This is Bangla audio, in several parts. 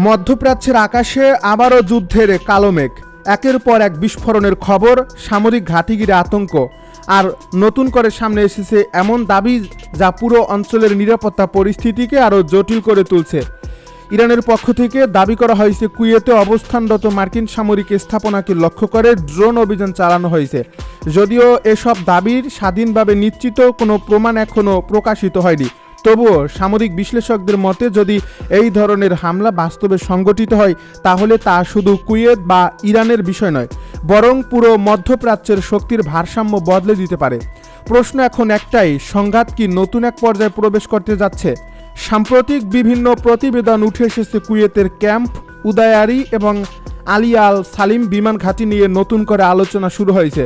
মধ্যপ্রাচ্যের আকাশে আবারও যুদ্ধের কালো মেঘ। একের পর এক বিস্ফোরণের খবর, সামরিক ঘাঁটি ঘিরে আতঙ্ক, আর নতুন করে সামনে এসেছে এমন দাবি যা পুরো অঞ্চলের নিরাপত্তা পরিস্থিতিকে আরও জটিল করে তুলছে। ইরানের পক্ষ থেকে দাবি করা হয়েছে কুয়েতে অবস্থানরত মার্কিন সামরিক স্থাপনাকে লক্ষ্য করে ড্রোন অভিযান চালানো হয়েছে। যদিও এসব দাবির স্বাধীনভাবে নিশ্চিত কোনো প্রমাণ এখনও প্রকাশিত হয়নি, তবুও সামরিক বিশ্লেষকদের মতে যদি এই ধরনের হামলা বাস্তবে সংগঠিত হয় তাহলে তা শুধু কুয়েত বা ইরানের বিষয় নয়, বরং পুরো মধ্যপ্রাচ্যের শক্তির ভারসাম্য বদলে দিতে পারে। প্রশ্ন এখন একটাই, সংঘাত কি নতুন এক পর্যায়ে প্রবেশ করতে যাচ্ছে? সাম্প্রতিক বিভিন্ন প্রতিবেদন উঠে এসেছে কুয়েতের ক্যাম্প উদায়ারি এবং আলী আল সালিম বিমান ঘাঁটি নিয়ে নতুন করে আলোচনা শুরু হয়েছে।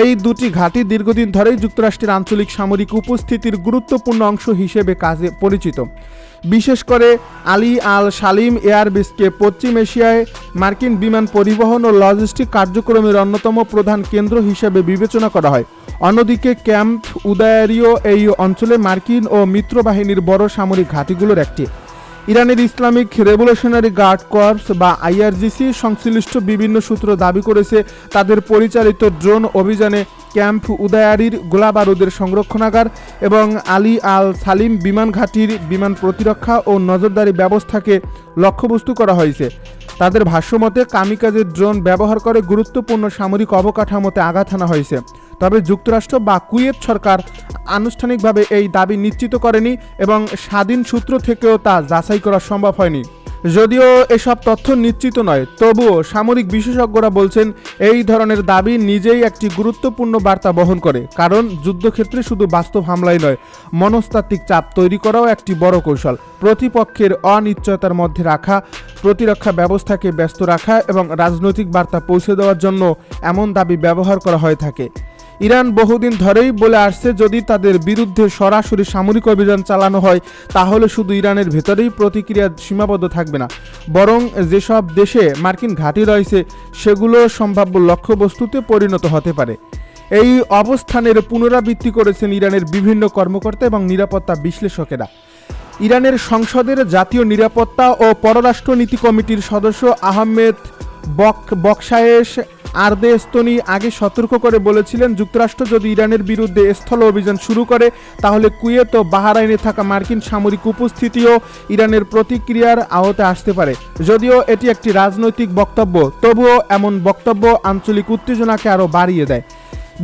এই দুটি ঘাঁটি দীর্ঘদিন ধরেই যুক্তরাষ্ট্রের আঞ্চলিক সামরিক উপস্থিতির গুরুত্বপূর্ণ অংশ হিসেবে কাজে পরিচিত। বিশেষ করে আলী আল সালিম এয়ারবেসকে পশ্চিম এশিয়ায় মার্কিন বিমান পরিবহন ও লজিস্টিক কার্যক্রমের অন্যতম প্রধান কেন্দ্র হিসেবে বিবেচনা করা হয়। অন্যদিকে ক্যাম্প উদায়ারিও এই অঞ্চলে মার্কিন ও মিত্রবাহিনীর বড় সামরিক ঘাঁটিগুলোর একটি। ইরানের ইসলামিক রেভলিউশনারি গার্ড কর্পস বা আইআরজিসি সংশ্লিষ্ট বিভিন্ন সূত্র দাবি করেছে তাদের পরিচালিত ড্রোন অভিযানে ক্যাম্প উদায়ারির গোলাবারুদের সংরক্ষণাগার এবং আলী আল সালিম বিমান ঘাঁটির বিমান প্রতিরক্ষা ও নজরদারি ব্যবস্থাকে লক্ষ্যবস্তু করা হয়েছে। তাদের ভাষ্যমতে কামিকাজের ড্রোন ব্যবহার করে গুরুত্বপূর্ণ সামরিক অবকাঠামোতে আঘাত হানা হয়েছে। তবে যুক্তরাষ্ট্র বা কুয়েত সরকার আনুষ্ঠানিকভাবে এই দাবি নিশ্চিত করেনি এবং স্বাধীন সূত্র থেকেও তা যাচাই করা সম্ভব হয়নি। যদিও এসব তথ্য নিশ্চিত নয়, তবুও সামরিক বিশেষজ্ঞরা বলছেন এই ধরনের দাবি নিজেই একটি গুরুত্বপূর্ণ বার্তা বহন করে, কারণ যুদ্ধক্ষেত্রে শুধু বাস্তব হামলাই নয়, মনস্তাত্ত্বিক চাপ তৈরি করাও একটি বড় কৌশল। প্রতিপক্ষের অনিশ্চয়তার মধ্যে রাখা, প্রতিরক্ষা ব্যবস্থাকে ব্যস্ত রাখা এবং রাজনৈতিক বার্তা পৌঁছে দেওয়ার জন্য এমন দাবি ব্যবহার করা হয়ে থাকে। ইরান বহুদিন ধরেই বলে আসছে যদি তাদের বিরুদ্ধে সরাসরি সামরিক অভিযান চালানো হয় তাহলে শুধু ইরানের ভেতরেই প্রতিক্রিয়া সীমাবদ্ধ থাকবে না, বরং যেসব দেশে মার্কিন ঘাঁটি রয়েছে সেগুলো সম্ভাব্য লক্ষ্যবস্তুতে পরিণত হতে পারে। এই অবস্থানের পুনরাবৃত্তি করেছেন ইরানের বিভিন্ন কর্মকর্তা এবং নিরাপত্তা বিশ্লেষকেরা। ইরানের সংসদের জাতীয় নিরাপত্তা ও পররাষ্ট্রনীতি কমিটির সদস্য আহমেদ বকশায়েশ আরদেস্তনি আগে সতর্ক করে বলেছিলেন যুক্তরাষ্ট্র যদি ইরানের বিরুদ্ধে স্থল অভিযান শুরু করে তাহলে কুয়েত ও বাহরাইনে থাকা মার্কিন সামরিক উপস্থিতিও ইরানের প্রতিক্রিয়ার আওতায় আসতে পারে। যদিও এটি একটি রাজনৈতিক বক্তব্য, তবুও এমন বক্তব্য আঞ্চলিক উত্তেজনাকে আরও বাড়িয়ে দেয়।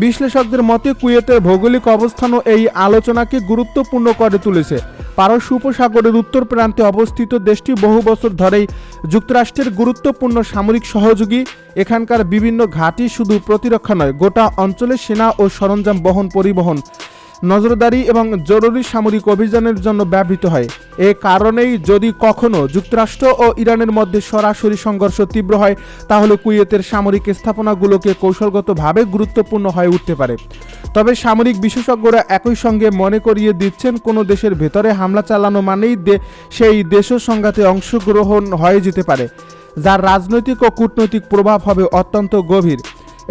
বিশ্লেষকদের মতে কুয়েতের ভৌগোলিক অবস্থানও এই আলোচনাকে গুরুত্বপূর্ণ করে তুলেছে। পারস্য উপসাগরের উত্তর প্রান্তে অবস্থিত দেশটি বহু বছর ধরেই যুক্তরাষ্ট্রের গুরুত্বপূর্ণ সামরিক সহযোগী। এখানকার বিভিন্ন ঘাঁটি শুধু প্রতিরক্ষা নয়, গোটা অঞ্চলে সেনা ও সরঞ্জাম পরিবহন, নজরদারি এবং জরুরি সামরিক অভিযানের জন্য ব্যবহৃত হয়। এ কারণেই যদি কখনো যুক্তরাষ্ট্র ও ইরানের মধ্যে সরাসরি সংঘর্ষ তীব্র হয় তাহলে কুয়েতের সামরিক স্থাপনাগুলোকে কৌশলগতভাবে গুরুত্বপূর্ণ হয়ে উঠতে পারে। তবে সামরিক বিশেষজ্ঞরা একই সঙ্গে মনে করিয়ে দিচ্ছেন কোনো দেশের ভেতরে হামলা চালানো মানেই সেই দেশের সংঘাতে অংশগ্রহণ হয়ে যেতে পারে, যার রাজনৈতিক ও কূটনৈতিক প্রভাব হবে অত্যন্ত গভীর।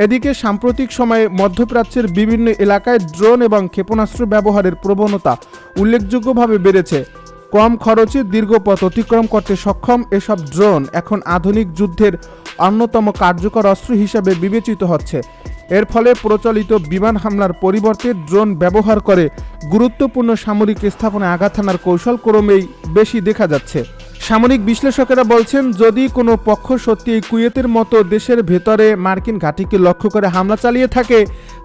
এদিকে সাম্প্রতিক সময়ে মধ্যপ্রাচ্যের বিভিন্ন এলাকায় ড্রোন এবং ক্ষেপণাস্ত্র ব্যবহারের প্রবণতা উল্লেখযোগ্যভাবে বেড়েছে। কম খরচে দীর্ঘ পথ অতিক্রম করতে সক্ষম এসব ড্রোন এখন আধুনিক যুদ্ধের অন্যতম কার্যকর অস্ত্র হিসাবে বিবেচিত হচ্ছে। এর ফলে প্রচলিত বিমান হামলার পরিবর্তে ড্রোন ব্যবহার করে গুরুত্বপূর্ণ সামরিক স্থাপনায় আঘাত হানার কৌশল ক্রমেই বেশি দেখা যাচ্ছে। সামরিক বিশ্লেষকেরা বলছেন যদি কোনো পক্ষ সত্যি কুয়েতের মতো দেশের ভেতরে মার্কিন ঘাঁটিকে লক্ষ্য করে হামলা চালিয়ে থাকে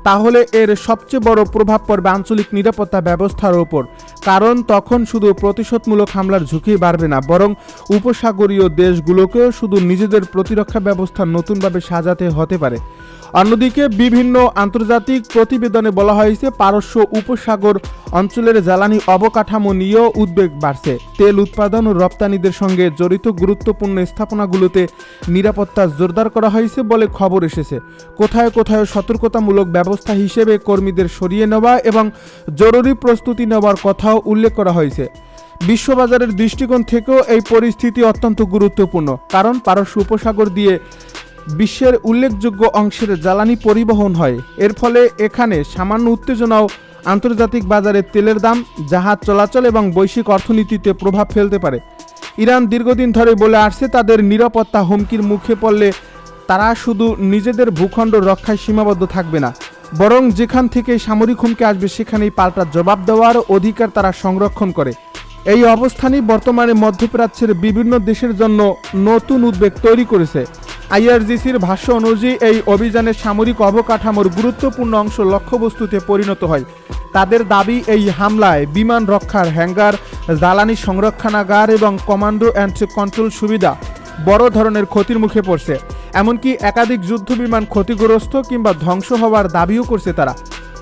তাহলে এর সবচেয়ে বড় প্রভাব পড়বে আঞ্চলিক নিরাপত্তা ব্যবস্থার ওপর, কারণ তখন শুধু প্রতিশোধমূলক হামলার ঝুঁকি বাড়বে না, বরং উপসাগরীয় দেশগুলোকেও শুধু নিজেদের প্রতিরক্ষা ব্যবস্থা নতুনভাবে সাজাতে হতে পারে। অন্যদিকে বিভিন্ন আন্তর্জাতিক প্রতিবেদনে বলা হয়েছে পারস্য উপসাগর অঞ্চলের জ্বালানি অবকাঠামো নিয়েও উদ্বেগ বাড়ছে। তেল উৎপাদন ও রপ্তানিদের সঙ্গে জড়িত গুরুত্বপূর্ণ স্থাপনাগুলোতে নিরাপত্তা জোরদার করা হয়েছে বলে খবর এসেছে। কোথায় কোথায় সতর্কতামূলক ব্যবস্থা হিসেবে কর্মীদের সরিয়ে নেওয়া এবং জরুরি প্রস্তুতি নেওয়ার কথাও উল্লেখ করা হয়েছে। বিশ্ববাজারের দৃষ্টিকোণ থেকেও এই পরিস্থিতি অত্যন্ত গুরুত্বপূর্ণ, কারণ পারস্য উপসাগর দিয়ে বিশ্বের উল্লেখযোগ্য অংশের জ্বালানি পরিবহন হয়। এর ফলে এখানে সামান্য উত্তেজনাও আন্তর্জাতিক বাজারে তেলের দাম, জাহাজ চলাচল এবং বৈশ্বিক অর্থনীতিতে প্রভাব ফেলতে পারে। ইরান দীর্ঘদিন ধরে বলে আসছে তাদের নিরাপত্তা হুমকির মুখে পড়লে তারা শুধু নিজেদের ভূখণ্ড রক্ষায় সীমাবদ্ধ থাকবে না, বরং যেখান থেকে সামরিক হুমকি আসবে সেখানেই পাল্টা জবাব দেওয়ার অধিকার তারা সংরক্ষণ করে। এই অবস্থানই বর্তমানে মধ্যপ্রাচ্যের বিভিন্ন দেশের জন্য নতুন উদ্বেগ তৈরি করেছে। আইআরজিসির ভাষ্য অনুযায়ী এই অভিযানে সামরিক অবকাঠামোর গুরুত্বপূর্ণ অংশ লক্ষ্যবস্তুতে পরিণত হয়। তাদের দাবি, এই হামলায় বিমান রক্ষার হ্যাঙ্গার, জ্বালানি সংরক্ষণাগার এবং কমান্ডো অ্যান্ড কন্ট্রোল সুবিধা বড় ধরনের ক্ষতির মুখে পড়ছে। এমনকি একাধিক যুদ্ধবিমান ক্ষতিগ্রস্ত কিংবা ধ্বংস হওয়ার দাবিও করছে তারা।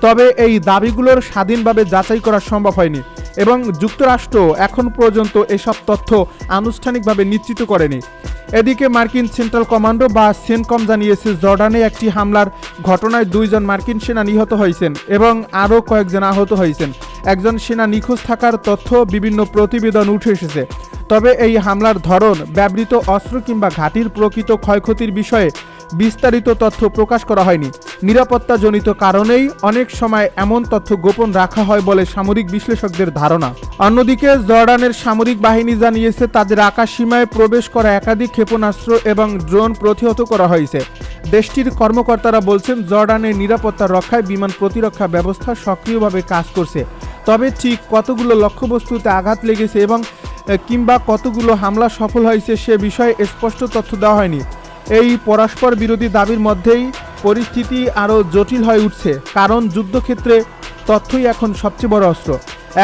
তবে এই দাবিগুলোর স্বাধীনভাবে যাচাই করা সম্ভব হয়নি এবং যুক্তরাষ্ট্র এখন পর্যন্ত এসব তথ্য আনুষ্ঠানিকভাবে নিশ্চিত করেনি। এদিকে মার্কিন সেন্ট্রাল কমান্ডো বা সেনকম জানিয়েছে জর্ডানে একটি হামলার ঘটনায় 2 জন মার্কিন সেনা নিহত হয়েছেন এবং আরও কয়েকজন আহত হয়েছেন। একজন সেনা নিখোঁজ থাকার তথ্য বিভিন্ন প্রতিবেদন উঠে এসেছে। তবে এই হামলার ধরন, ব্যবহৃত অস্ত্র কিংবা ঘাঁটির প্রকৃত ক্ষয়ক্ষতির বিষয়ে বিস্তারিত তথ্য প্রকাশ করা হয়নি। নিরাপত্তাজনিত কারণেই অনেক সময় এমন তথ্য গোপন রাখা হয় বলে সামরিক বিশ্লেষকদের ধারণা। অন্যদিকে জর্ডানের সামরিক বাহিনী জানিয়েছে তাদের আকাশসীমায় প্রবেশ করা একাধিক ক্ষেপণাস্ত্র এবং ড্রোন প্রতিহত করা হয়েছে। দেশটির কর্মকর্তারা বলছেন জর্ডানের নিরাপত্তা রক্ষায় বিমান প্রতিরক্ষা ব্যবস্থা সক্রিয়ভাবে কাজ করছে। তবে ঠিক কতগুলো লক্ষ্যবস্তুতে আঘাত লেগেছে এবং কিংবা কতগুলো হামলা সফল হয়েছে সে বিষয়ে স্পষ্ট তথ্য দেওয়া হয়নি। এই পরস্পর বিরোধী দাবির মধ্যেই পরিস্থিতি আরও জটিল হয়ে উঠছে, কারণ যুদ্ধক্ষেত্রে তথ্যই এখন সবচেয়ে বড় অস্ত্র।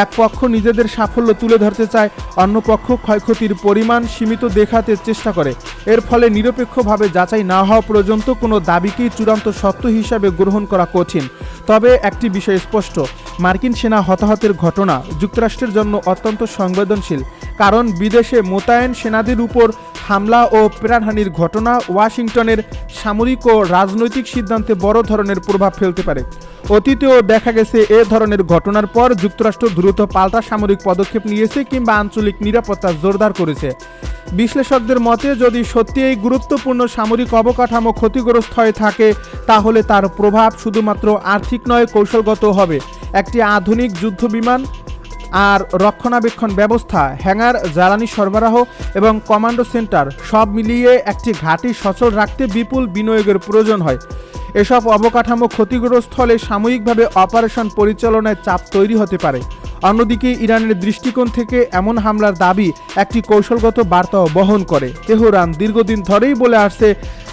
এক পক্ষ নিজেদের সাফল্য তুলে ধরতে চায়, অন্য পক্ষ ক্ষয়ক্ষতির পরিমাণ সীমিত দেখাতে চেষ্টা করে। এর ফলে নিরপেক্ষভাবে যাচাই না হওয়া পর্যন্ত কোনো দাবিকেই চূড়ান্ত সত্য হিসাবে গ্রহণ করা কঠিন। তবে একটি বিষয় স্পষ্ট, মার্কিন সেনা হতাহতের ঘটনা যুক্তরাষ্ট্রের জন্য অত্যন্ত সংবেদনশীল, কারণ বিদেশে মোতায়েন সেনাদের উপর হামলা ও প্রাণহানির ঘটনা ওয়াশিংটনের সামরিক ও রাজনৈতিক সিদ্ধান্তে বড় ধরনের প্রভাব ফেলতে পারে। অতীতেও দেখা গেছে এ ধরনের ঘটনার পর যুক্তরাষ্ট্র দ্রুত পাল্টা সামরিক পদক্ষেপ নিয়েছে কিংবা আঞ্চলিক নিরাপত্তা জোরদার করেছে। বিশ্লেষকদের মতে, যদি সত্যি এই গুরুত্বপূর্ণ সামরিক অবকাঠামো ক্ষতিগ্রস্ত হয়ে থাকে তাহলে তার প্রভাব শুধুমাত্র আর্থিক নয়, কৌশলগত হবে। একটি আধুনিক যুদ্ধবিমান আর রক্ষণাবেক্ষণ ব্যবস্থা, হ্যাঙ্গার, জ্বালানি সরবরাহ এবং কমান্ডো সেন্টার সব মিলিয়ে একটি ঘাঁটি সচল রাখতে বিপুল বিনিয়োগের প্রয়োজন হয়। এসব অবকাঠামো ক্ষতিগ্রস্ত হলে সাময়িকভাবে অপারেশন পরিচালনায় চাপ তৈরি হতে পারে। অন্যদিকে ইরানের দৃষ্টিকোণ থেকে এমন হামলার দাবি একটি কৌশলগত বার্তাও বহন করে। তেহরান দীর্ঘদিন ধরেই বলে আসছে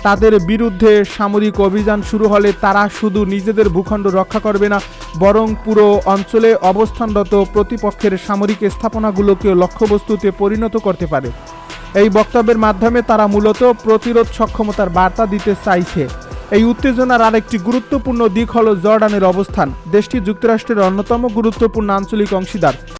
তাদের বিরুদ্ধে সামরিক অভিযান শুরু হলে তারা শুধু নিজেদের ভূখণ্ড রক্ষা করবে না, বরং পুরো অঞ্চলে অবস্থানরত প্রতিপক্ষের সামরিক স্থাপনাগুলোকেও লক্ষ্যবস্তুতে পরিণত করতে পারে। এই বক্তব্যের মাধ্যমে তারা মূলত প্রতিরোধ সক্ষমতার বার্তা দিতে চাইছে। এই উত্তেজনার আরেকটি গুরুত্বপূর্ণ দিক হল জর্ডানের অবস্থান। দেশটি যুক্তরাষ্ট্রের অন্যতম গুরুত্বপূর্ণ আঞ্চলিক অংশীদার